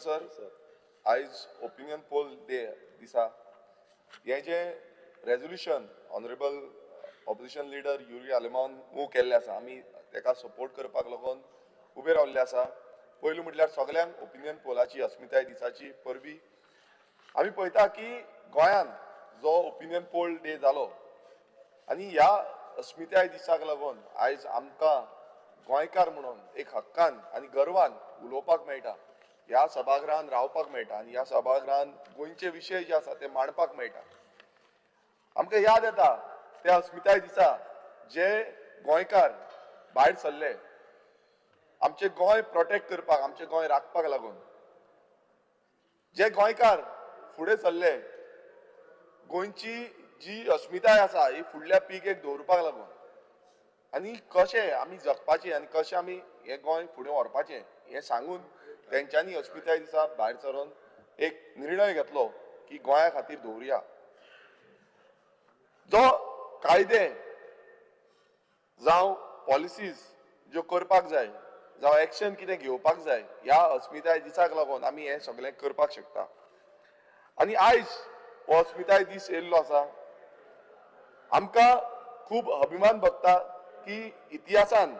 Sir, आयज opinion poll day दिसा हे जे resolution honourable opposition leader Yuri Alemao move केल्ले आसा, आमी तेका सपोर्ट करपाक लागून उबे रावल्ले आसा. पयली म्हटल्यार सगळ्यांक ओपिनियन पोलाची अस्मिताय दिसाची परबी आमी पळयता की गोंयान जो ओपिनियन पोल डे जालो आनी ह्या अस्मिताय दिसाक लागून आयज आमकां गोंयकार म्हणून एक हक्कान आनी गर्वान उलोवपाक मेळटा, ह्या सभागृहान रावपाक मेळटा आनी ह्या सभागृहान गोंयचे विशय जे आसा ते मांडपाक मेळटा. आमकां याद येता त्या अस्मिताय दिसा जे गोंयकार भायर सरले आमचे गोंय प्रोटेक्ट करपाक, आमचे गोंय राखपाक लागून, जे गोंयकार फुडें सरले गोंयची जी अस्मिताय आसा ही फुडल्या पिळगेक दवरपाक लागून आनी कशें आमी जगपाचें आनी कशें आमी हें गोंय फुडें व्हरपाचें हें सांगून तेंच्यांनी अस्मिताय दिसा भायर सरून एक निर्णय घेतलो की गोंया खातीर दवरुया. जो कायदे जावं पॉलिसीज ज्यो करपाक जाय जावं एक्शन कितें घेवपाक जाय ह्या अस्मिताय दिसाक लागून आमी हें सगळें करपाक शकता. आनी आयज हो अस्मिताय दीस येयल्लो आसा. आमकां खूब अभिमान भोगता की इतिहासान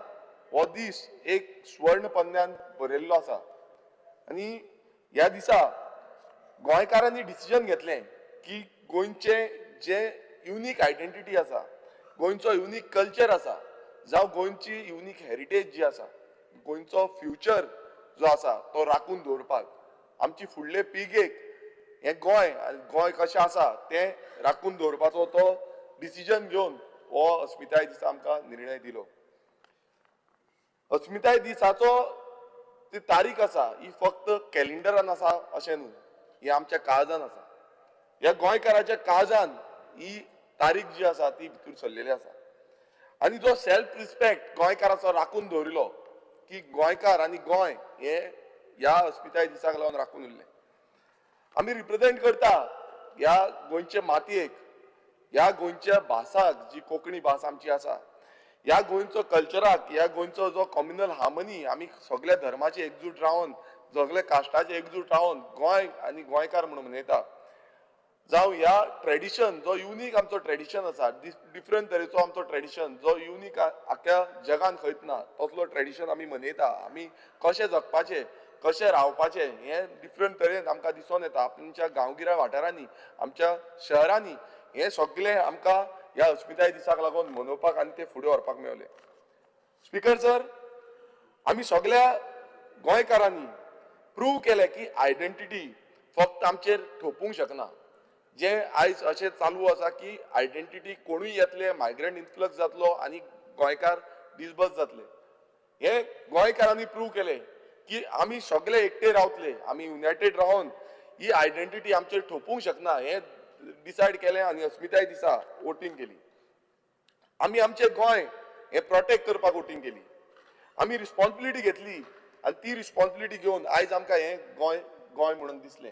हो दीस एक स्वर्ण पन्न्यान बरयल्लो आसा आनी ह्या दिसा गोंयकारांनी डिसिजन घेतलें की गोंयचे जे युनीक आयडेंटिटी आसा, गोंयचो युनीक कल्चर आसा, जावं गोंयची युनीक हेरिटेज जी आसा, गोंयचो फ्युचर जो आसा तो राखून दवरपाक, आमची फुडले पिळगेक हें गोंय कशें आसा तें राखून दवरपाचो तो डिसिजन घेवन हो अस्मिताय दिसा आमकां निर्णय दिलो. अस्मिताय दिसाचो ती तारीख आसा ही फक्त कॅलेंडरान आसा अशें न्हू, ही आमच्या काळजान आसा. ह्या गोंयकाराच्या काळजान ही तारीख जी आसा ती भितर सरलेली आसा आनी जो सेल्फ रिस्पेक्ट गोंयकाराचो राखून दवरिलो की गोंयकार आनी गोंय हे ह्या अस्मिताय दिसाक लागून राखून उरले. आमी रिप्रेझेंट करता ह्या गोंयचे मातयेक, ह्या गोंयच्या भासाक जी कोंकणी भास आमची आसा, ह्या गोंयचो कल्चराक, ह्या गोंयचो जो कम्युनल हार्मनी, आमी सगळ्या धर्माचे एकजूट रावन, सगळ्या कास्टाचे एकजूट रावन गोंय आनी गोंयकार म्हणून मनयता. जावं ह्या ट्रेडिशन जो युनीक आमचो ट्रेडिशन आसा, डिफरंट तरेचो आमचो ट्रेडिशन जो युनीक आख्या जगान खंयच ना तसलो ट्रेडिशन आमी मनयता. आमी कशें जगपाचें, कशें रावपाचें हें डिफरंट तरेन आमकां दिसून येता. आमच्या गांवगिऱ्या वाठारांनी, आमच्या शहरांनी हें सगळें आमकां ह्या अस्मिताय दिसाक लागून मनोवपाक आनी ते फुडें व्हरपाक मेळलें. स्पीकर सर, आमी सगळ्या गोंयकारांनी प्रूव केलें की आयडेंटिटी फक्त आमचेर थोपूंक शकना. जे आयज अशें चालू आसा की आयडेंटिटी कोणूय येतले, मायग्रंट इन्फ्लक्स जातलो आनी गोंयकार डिसबस जातले. हे गोंयकारांनी प्रूव केलें की आमी सगळे एकटे रावतले, आमी युनायटेड रावन ही आयडेंटिटी आमचेर थोपूंक शकना हें डिसायड केलें आनी अस्मिताय दिसा वोटींग केली. आमी आमचें गोंय हें प्रोटेक्ट करपाक वोटींग केली. आमी रिस्पॉन्सिबिलिटी घेतली आनी ती रिस्पॉन्सिबिलिटी घेवन आयज आमकां हें गोंय म्हणून दिसलें.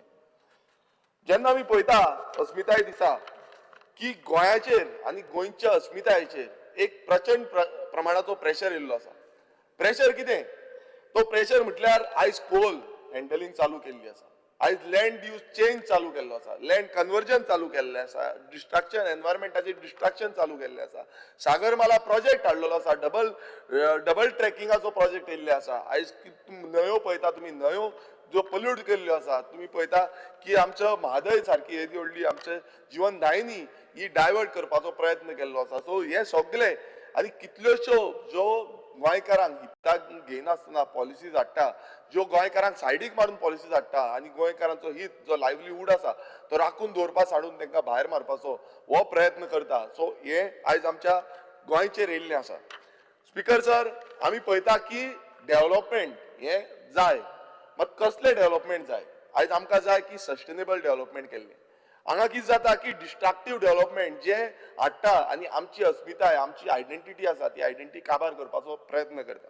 जेन्ना आमी पळयता अस्मिताय दिसा की गोंयाचेर आनी गोंयच्या अस्मितायेचेर एक प्रचंड प्रमाणाचो प्रेशर येयल्लो आसा. प्रेशर कितें? तो प्रेशर म्हटल्यार आयज कोल हँडलिंग चालू केल्ली आसा, आयज लँड यूज चेंज चालू केल्लो आसा, लँड कन्वर्जन चालू केल्लें आसा, डिस्ट्रक्शन एनवायरमेंटाचें डिस्ट्रक्शन चालू केल्लें आसा, सागरमाला प्रोजेक्ट हाडलेलो आसा, डबल ट्रॅकिंगाचो प्रोजेक्ट येयल्ले आसा. आयज न्हंयो पळयता तुमी, न्हंयो ज्यो पोल्यूट केल्ल्यो आसा, तुमी पळयता की आमचो म्हादय सारकी येदी व्हडली आमचे जिवनदायिनी ही डायवर्ट करपाचो प्रयत्न केल्लो आसा. सो हे सगळे आनी कितल्योश्यो ज्यो गोंयकारांक हिताक घेयनासतना पॉलिसीज हाडटा, ज्यो गोंयकारांक सायडीक मारून पॉलिसीज हाडटा आनी गोंयकारांचो हीत जो लायव्हलीहूड आसा तो राखून दवरपा साडून तांकां भायर मारपाचो हो प्रयत्न करता. सो हे आयज आमच्या गोंयचेर येयल्लें आसा. स्पीकर सर, आमी पळयता की डेव्हलपमेंट हें जाय, मात कसलें डेव्हलपमेंट जाय? आयज आमकां जाय की सस्टेनेबल डेव्हलपमेंट केल्लें. हांगा कितें जाता की डिस्ट्रक्टीव डेव्हलपमेंट जे हाडटा आनी आमची अस्मिताय, आमची आयडेंटिटी आसा ती आयडेंटिटी काबार करपाचो प्रयत्न करता.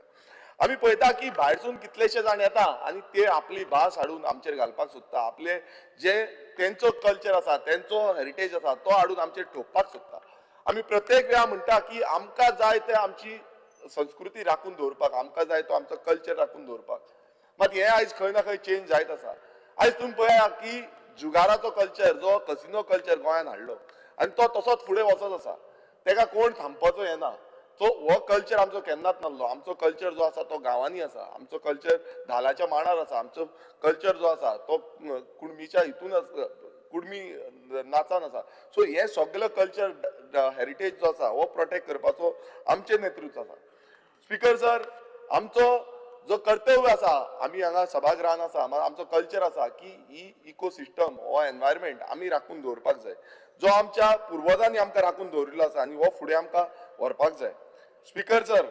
आमी पळयता की भायरसून कितलेशे जाण येता आनी ते आपली भास हाडून आमचेर घालपाक सोदता, आपले जे तेंचो कल्चर आसा, तेंचो हेरिटेज आसा तो हाडून आमचेर ठोकपाक सोदता. आमी प्रत्येक वेळा म्हणटा की आमकां जाय ते आमची संस्कृती राखून दवरपाक, आमकां जाय तो आमचो कल्चर राखून दवरपाक. मात हें आयज खंय ना खंय चेंज जायत आसा. आयज तुम्ही पळया की जुगाराचो कल्चर जो कसिनो कल्चर गोंयान हाडलो आनी तो तसोच फुडें वचत आसा, तेका कोण थांबपाचो येना. सो हो कल्चर आमचो केन्नाच नासलो. आमचो कल्चर जो आसा तो गांवांनी आसा, आमचो कल्चर धालाच्या मांडार आसा, आमचो कल्चर जो आसा तो कुणबीच्या हितून कुणबी नाचान आसा. सो हे सगळे कल्चर हेरिटेज जो आसा हो प्रोटेक्ट करपाचो आमचे नेतृत्व आसा. स्पीकर सर, आमचो जो कर्तव्य आसा, आमी हांगा सभागृहान आसा, आमचो कल्चर आसा की ही इकोसिस्टम हो एनवायरमेंट आमी राखून दवरपाक जाय, जो आमच्या पुर्वजांनी आमकां राखून दवरिल्लो आसा आनी हो फुडें आमकां व्हरपाक जाय. स्पीकर सर,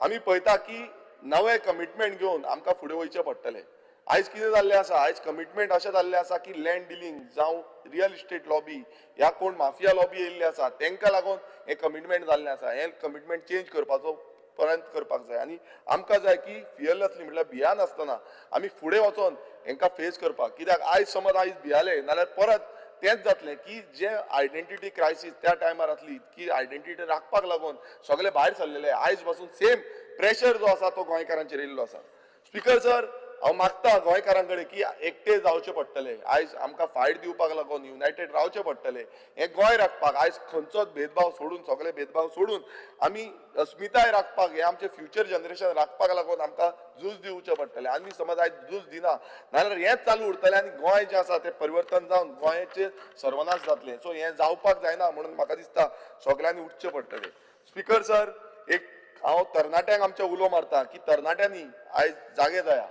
आमी पळयता की नवे कमिटमेंट घेवन आमकां फुडें वयचें पडटलें. आयज कितें जाल्लें आसा, आयज कमिटमेंट अशें जाल्लें आसा की लँड डिलिंग जावं रियल इस्टेट लॉबी ह्या कोण माफिया लॉबी येयल्ली आसा तांकां लागून हें कमिटमेंट जाल्लें आसा. हें कमिटमेंट चेंज करपाचो प्रयत्न करपाक जाय आनी आमकां जाय की फियरलेसली म्हटल्यार भिया नासतना आमी फुडें वचोन हांकां फेस करपाक. कित्याक आयज समज आयज भियाले नाल्यार परत तेंच जातलें की जे आयडेंटिटी क्रायसीस त्या टायमार आसली की आयडेंटिटी राखपाक लागून सगळे भायर सरलेले, आयज पासून सेम प्रेशर जो आसा तो गोंयकारांचेर येयल्लो आसा. स्पीकर सर, हांव मागता गोंयकारां कडेन की एकटे जावचे पडटले. आयज आमकां फायट दिवपाक लागून युनायटेड रावचे पडटले. हें गोंय राखपाक आयज खंयचोच भेदभाव सोडून, सगळे भेदभाव सोडून आमी अस्मिताय राखपाक, हे आमचे फ्युचर जनरेशन राखपाक लागून आमकां झूज दिवचें पडटलें. आमी समज आयज झूज दिना नाल्यार हेंच चालू उरतलें आनी गोंय जें आसा तें परिवर्तन जावन गोंयचें सर्वनाश जातलें. सो हें जावपाक जायना म्हणून म्हाका दिसता सगळ्यांनी उठचें पडटलें. स्पीकर सर, एक हांव तरणाट्यांक आमच्या उलो मारता की तरणाट्यांनी आयज जागे जाया.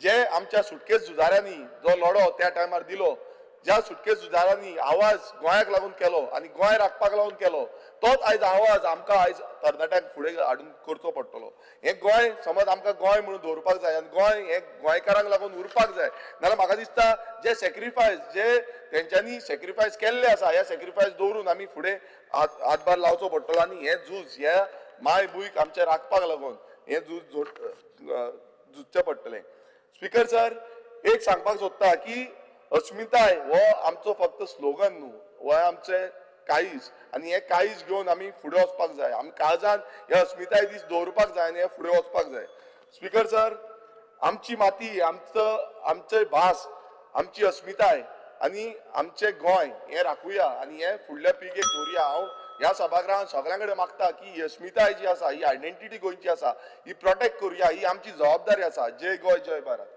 जे आमच्या सुटकेस झुजाऱ्यांनी जो लढो त्या टायमार दिलो, ज्या सुटकेस झुजाऱ्यांनी आवाज गोंयाक लागून केलो आनी गोंय राखपाक लागून केलो, तोच आयज आवाज आमकां आयज तरणाट्यांक फुडें हाडून करचो पडटलो. हें गोंय समज आमकां गोंय म्हणून दवरपाक जाय आनी गोंय हें गोंयकारांक लागून उरपाक जाय, नाल्यार म्हाका दिसता जे सॅक्रिफायस जे तेंच्यांनी सॅक्रिफायस केल्ले आसा, ह्या सॅक्रिफायस दवरून आमी फुडें हातभार लावचो पडटलो आनी हें झूज ह्या माय भूंयक आमच्या राखपाक लागून हें झूज झुजचें पडटलें. स्पीकर सर, एक सांगपाक सोदता की अस्मिताय हो आमचो फक्त स्लोगन न्हू, हो आमचे काळीज आनी हें काळीज घेवन आमी फुडें वचपाक जाय. आमी काळजान हे अस्मिताय दीस दवरपाक जाय आनी हे फुडें वचपाक जाय. स्पीकर सर, आमची माती, आमचे भास, आमची अस्मिताय आनी आमचें गोंय हें राखुया आनी हें फुडल्या पिळगेक दवरुया. हांव ह्या सभागृहान सगळ्यां कडेन मागता की ही अस्मिताय जी आसा, ही आयडेंटिटी गोंयची आसा, ही प्रोटेक्ट करुया. ही आमची जबाबदारी आसा. जय गोंय, जय भारत.